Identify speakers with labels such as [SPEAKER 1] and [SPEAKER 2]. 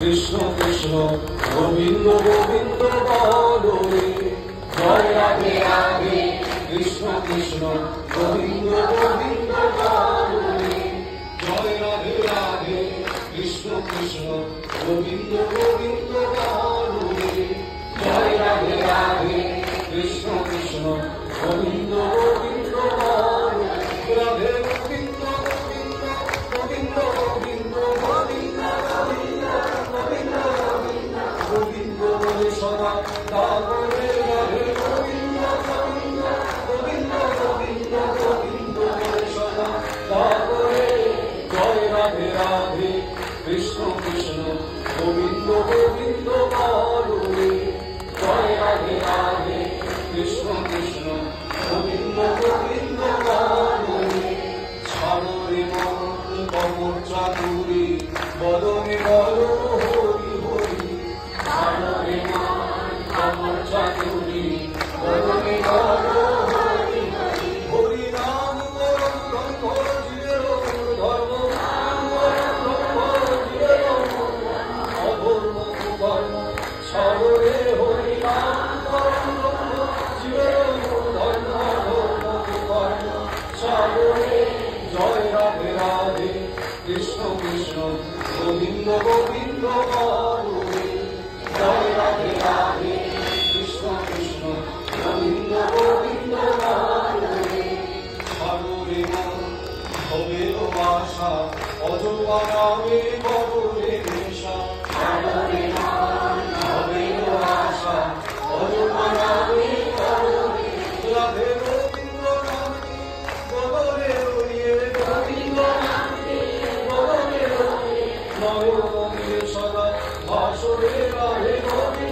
[SPEAKER 1] কৃষ্ণ কৃষ্ণ গোবিন্দ গোবিন্দ বলো রে, জয় রাধে রাধে। কৃষ্ণ কৃষ্ণ গোবিন্দ গোবিন্দ বলো রে, জয় রাধে রাধে। কৃষ্ণ কৃষ্ণ গোবিন্দ গোবিন্দ বলো রে, জয় রাধে রাধে। কৃষ্ণ কৃষ্ণ গোবিন্দ গোবিন্দ বলো, রাধে গোবিন্দ গোবিন্দ গোবিন্দ গোবিন্দ গোবিন্দ গোবিন্দ গোবিন্দ বলে সদা তারপরে রাধে গোবিন্দ গোবিন্দ গোবিন্দ গোবিন্দ গোবিন্দ বলে সদা তারপরে জয় রাধে রাধে। কৃষ্ণ কৃষ্ণ গোবিন্দ গোবিন্দ বলো রে, জয় রাধে রাধে। কৃষ্ণ কৃষ্ণ গোবিন্দ গোবিন্দ বলো রে, ছাড়ো রে মন কপট চাতুরি, বদনে বলো হরি হরি। ছাড়ো রে মন কপট চাতুরি, বদনে বলো হরি হরি। হরি নাম করো ধর্ম জীবের ধর্ম, নাম করো ধর্ম জীবের অধর্ম কুকর্ম। ছাড়ো রে হরি নাম করো ধর্ম জীবের ধর্ম অধর্ম কুকর্ম। ছাড়ো রে জয় রাধে রাধে। কৃষ্ণ কৃষ্ণ গোবিন্দ গোবিন্দ বলো রে, জয় রাধে রাধে। কৃষ্ণ কৃষ্ণ গোবিন্দ গোবিন্দ বলো রে, ছাড়ো রে মন ভবের বাসা, অজবা নামে করো রে নেশা। ছাড়ো রে মন ভবের বাসা, অজবা নামে করো রে। রাধে গোবিন্দ নামে বদলে রইয়ে, গোবিন্দ নামে বদলে রইয়ে। নয় মন্দির সদা ভাসরে রাধে গোবিন্দ